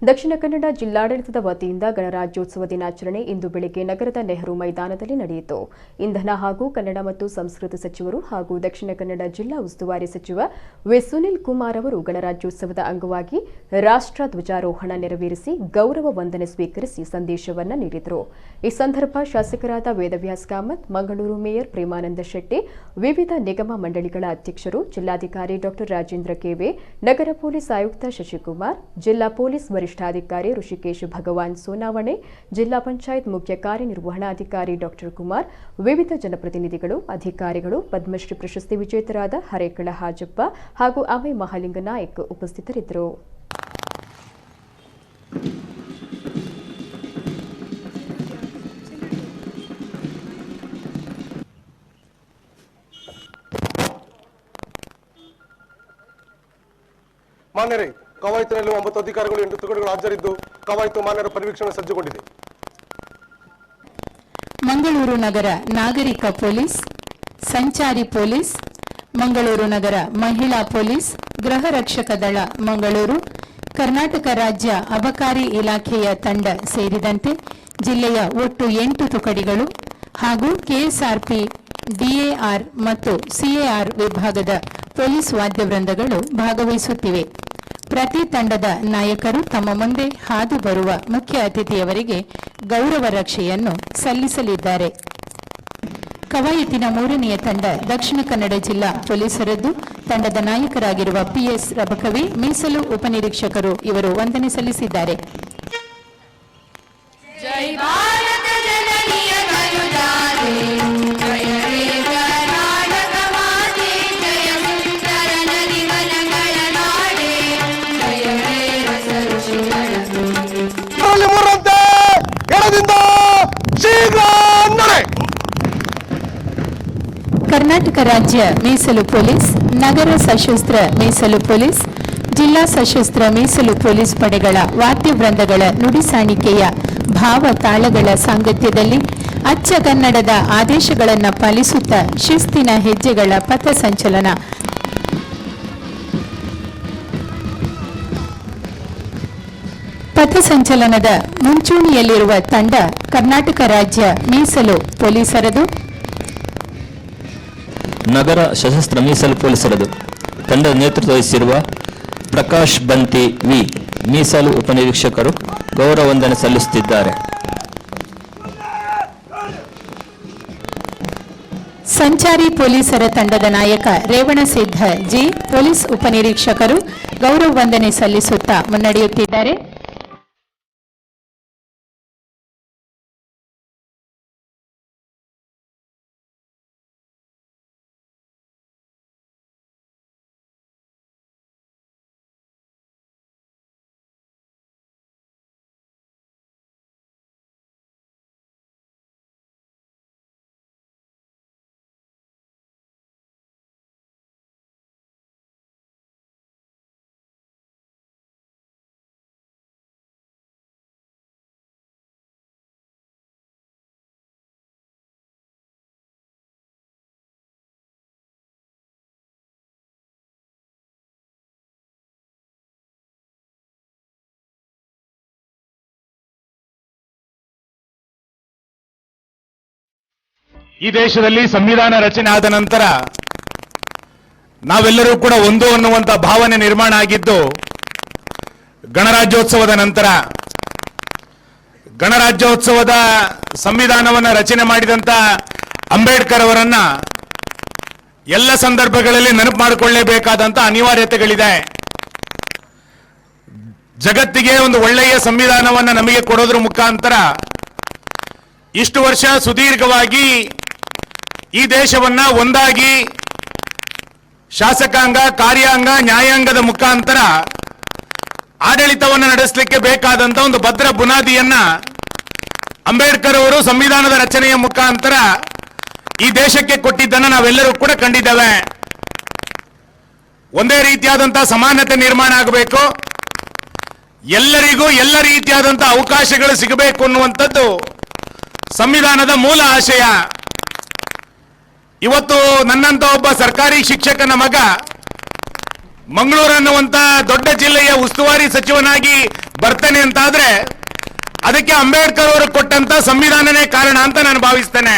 ದಕ್ಷಿಣ ಕನ್ನಡ ಜಿಲ್ಲಾಡಳಿತದ ವತಿಯಿಂದ ಗಣರಾಜ್ಯೋತ್ಸವ ದಿನಾಚರಣೆ ಇಂದು ಬೆಳಗ್ಗೆ ನಗರದ ನೆಹರು ಮೈದಾನದಲ್ಲಿ ನಡೆಯಿತು. ಇಂಧನ ಹಾಗೂ ಕನ್ನಡ ಮತ್ತು ಸಂಸ್ಕೃತಿ ಸಚಿವರು ಹಾಗೂ ದಕ್ಷಿಣ ಕನ್ನಡ ಜಿಲ್ಲಾ ಉಸ್ತುವಾರಿ ಸಚಿವ ವಿ. ಸುನಿಲ್ ಕುಮಾರ್ ಅವರು ಗಣರಾಜ್ಯೋತ್ಸವದ ಅಂಗವಾಗಿ ರಾಷ್ಟ್ರ ಧ್ವಜಾರೋಹಣ ನೆರವೇರಿಸಿ ಗೌರವ ವಂದನೆ ಸ್ವೀಕರಿಸಿ ಸಂದೇಶವನ್ನು ನೀಡಿದರು. ಈ ಸಂದರ್ಭ ಶಾಸಕರಾದ ವೇದವ್ಯಾಸ್ ಕಾಮತ್, ಮಂಗಳೂರು ಮೇಯರ್ ಪ್ರೇಮಾನಂದ ಶೆಟ್ಟಿ, ವಿವಿಧ ನಿಗಮ ಮಂಡಳಿಗಳ ಅಧ್ಯಕ್ಷರು, ಜಿಲ್ಲಾಧಿಕಾರಿ ಡಾ ರಾಜೇಂದ್ರ ಕೆವೆ, ನಗರ ಪೊಲೀಸ್ ಆಯುಕ್ತ ಶಶಿಕುಮಾರ್, ಜಿಲ್ಲಾ ಪೊಲೀಸ್ ವರಿಷ್ಠಾಧಿಕಾರಿ ಋಷಿಕೇಶ್ ಭಗವಾನ್ ಸೋನಾವಣೆ, ಜಿಲ್ಲಾ ಪಂಚಾಯತ್ ಮುಖ್ಯ ಕಾರ್ಯನಿರ್ವಹಣಾಧಿಕಾರಿ ಡಾ ಕುಮಾರ್, ವಿವಿಧ ಜನಪ್ರತಿನಿಧಿಗಳು, ಅಧಿಕಾರಿಗಳು, ಪದ್ಮಶ್ರೀ ಪ್ರಶಸ್ತಿ ವಿಜೇತರಾದ ಹರೇಕಳ ಹಾಜಪ್ಪ ಹಾಗೂ ಅಮೈ ಮಹಾಲಿಂಗ ನಾಯಕ್ ಉಪಸ್ಥಿತರಿದ್ದರು. ಮಾನ್ಯರೇ, ಕವಾಯತಿನಲ್ಲಿ 9 ಅಧಿಕಾರಿಗಳು 8 ತುಕಡಿಗಳು ಹಾಜರಿದ್ದು ಕವಾಯತು ಮಾನ್ಯರ ಪರಿವೀಕ್ಷಣೆ ಸಜ್ಜುಗೊಂಡಿದೆ. ಮಂಗಳೂರು ನಗರ ನಾಗರಿಕ ಪೊಲೀಸ್, ಸಂಚಾರಿ ಪೊಲೀಸ್, ಮಂಗಳೂರು ನಗರ ಮಹಿಳಾ ಪೊಲೀಸ್, ಗೃಹ ರಕ್ಷಕ ದಳ ಮಂಗಳೂರು, ಕರ್ನಾಟಕ ರಾಜ್ಯ ಅಬಕಾರಿ ಇಲಾಖೆಯ ತಂಡ ಸೇರಿದಂತೆ ಜಿಲ್ಲೆಯ ಒಟ್ಟು 8 ತುಕಡಿಗಳು ಹಾಗೂ ಕೆಎಸ್ಆರ್ಪಿ, ಡಿಎಆರ್ ಮತ್ತು ಸಿಎಆರ್ ವಿಭಾಗದ ಪೊಲೀಸ್ ವಾದ್ಯವೃಂದಗಳು ಭಾಗವಹಿಸುತ್ತಿವೆ. ಪ್ರತಿ ತಂಡದ ನಾಯಕರು ತಮ್ಮ ಮುಂದೆ ಹಾದು ಬರುವ ಮುಖ್ಯ ಅತಿಥಿಯವರಿಗೆ ಗೌರವ ರಕ್ಷೆಯನ್ನು ಸಲ್ಲಿಸಲಿದ್ದಾರೆ. ಕವಾಯತಿನ 3ನೆಯ ತಂಡ ದಕ್ಷಿಣ ಕನ್ನಡ ಜಿಲ್ಲಾ ಪೊಲೀಸರದ್ದು. ತಂಡದ ನಾಯಕರಾಗಿರುವ ಪಿಎಸ್ ರಬಕವಿ, ಮೀಸಲು ಉಪನಿರೀಕ್ಷಕರು ಇವರು ವಂದನೆ ಸಲ್ಲಿಸಿದ್ದಾರೆ. ಕರ್ನಾಟಕ ರಾಜ್ಯ ಮೀಸಲು ಪೊಲೀಸ್, ನಗರ ಸಶಸ್ತ್ರ ಮೀಸಲು ಪೊಲೀಸ್, ಜಿಲ್ಲಾ ಸಶಸ್ತ್ರ ಮೀಸಲು ಪೊಲೀಸ್ ಪಡೆಗಳ ವಾದ್ಯವೃಂದಗಳ ನುಡಿಸಾಣಿಕೆಯ ಭಾವ ತಾಳಗಳ ಸಾಂಗತ್ಯದಲ್ಲಿ ಅಚ್ಚ ಕನ್ನಡದ ಆದೇಶಗಳನ್ನು ಪಾಲಿಸುತ್ತಾ ಶಿಸ್ತಿನ ಹೆಜ್ಜೆಗಳ ಪಥಸಂಚಲನ. ಪಥಸಂಚಲನದ ಮುಂಚೂಣಿಯಲ್ಲಿರುವ ತಂಡ ಕರ್ನಾಟಕ ರಾಜ್ಯ ಮೀಸಲು ಪೊಲೀಸರದು. ನಗರ ಸಶಸ್ತ್ರ ಮೀಸಲು ಪೊಲೀಸರದು. ತಂಡದ ನೇತೃತ್ವ ವಹಿಸಿರುವ ಪ್ರಕಾಶ್ ಬಂತಿ ವಿ, ಮೀಸಲು ಉಪನಿರೀಕ್ಷಕರು ಗೌರವ ವಂದನೆ ಸಲ್ಲಿಸುತ್ತಿದ್ದಾರೆ. ಸಂಚಾರಿ ಪೊಲೀಸರ ತಂಡದ ನಾಯಕ ರೇವಣಸಿದ್ಧ ಜಿ, ಪೊಲೀಸ್ ಉಪನಿರೀಕ್ಷಕರು ಗೌರವ ವಂದನೆ ಸಲ್ಲಿಸುತ್ತಾ ಮುನ್ನಡೆಯುತ್ತಿದ್ದಾರೆ. ಈ ದೇಶದಲ್ಲಿ ಸಂವಿಧಾನ ರಚನೆ ಆದ ನಂತರ ನಾವೆಲ್ಲರೂ ಕೂಡ ಒಂದು ಅನ್ನುವಂಥ ಭಾವನೆ ನಿರ್ಮಾಣ ಆಗಿದ್ದು ಗಣರಾಜ್ಯೋತ್ಸವದ ನಂತರ. ಗಣರಾಜ್ಯೋತ್ಸವದ ಸಂವಿಧಾನವನ್ನು ರಚನೆ ಮಾಡಿದಂಥ ಅಂಬೇಡ್ಕರ್ ಅವರನ್ನ ಎಲ್ಲ ಸಂದರ್ಭಗಳಲ್ಲಿ ನೆನಪು ಮಾಡಿಕೊಳ್ಳಲೇಬೇಕಾದಂಥ ಅನಿವಾರ್ಯತೆಗಳಿದೆ. ಜಗತ್ತಿಗೆ ಒಂದು ಒಳ್ಳೆಯ ಸಂವಿಧಾನವನ್ನು ನಮಗೆ ಕೊಡೋದ್ರ ಮುಖಾಂತರ ಇಷ್ಟು ವರ್ಷ ಸುದೀರ್ಘವಾಗಿ ಈ ದೇಶವನ್ನ ಒಂದಾಗಿ ಶಾಸಕಾಂಗ, ಕಾರ್ಯಾಂಗ, ನ್ಯಾಯಾಂಗದ ಮುಖಾಂತರ ಆಡಳಿತವನ್ನು ನಡೆಸಲಿಕ್ಕೆ ಬೇಕಾದಂತ ಒಂದು ಭದ್ರ ಬುನಾದಿಯನ್ನ ಅಂಬೇಡ್ಕರ್ ಅವರು ಸಂವಿಧಾನದ ರಚನೆಯ ಮುಖಾಂತರ ಈ ದೇಶಕ್ಕೆ ಕೊಟ್ಟಿದ್ದನ್ನು ನಾವೆಲ್ಲರೂ ಕೂಡ ಕಂಡಿದ್ದೇವೆ. ಒಂದೇ ರೀತಿಯಾದಂತಹ ಸಮಾನತೆ ನಿರ್ಮಾಣ ಆಗಬೇಕು, ಎಲ್ಲರಿಗೂ ಎಲ್ಲ ರೀತಿಯಾದಂತಹ ಅವಕಾಶಗಳು ಸಿಗಬೇಕು ಅನ್ನುವಂಥದ್ದು ಸಂವಿಧಾನದ ಮೂಲ ಆಶಯ. ಇವತ್ತು ನನ್ನಂತ ಒಬ್ಬ ಸರ್ಕಾರಿ ಶಿಕ್ಷಕನ ಮಗ ಮಂಗಳೂರು ಅನ್ನುವಂತ ದೊಡ್ಡ ಜಿಲ್ಲೆಯ ಉಸ್ತುವಾರಿ ಸಚಿವನಾಗಿ ಬರ್ತೇನೆ ಅಂತಾದ್ರೆ ಅದಕ್ಕೆ ಅಂಬೇಡ್ಕರ್ ಅವರು ಕೊಟ್ಟಂತ ಸಂವಿಧಾನನೇ ಕಾರಣ ಅಂತ ನಾನು ಭಾವಿಸ್ತೇನೆ.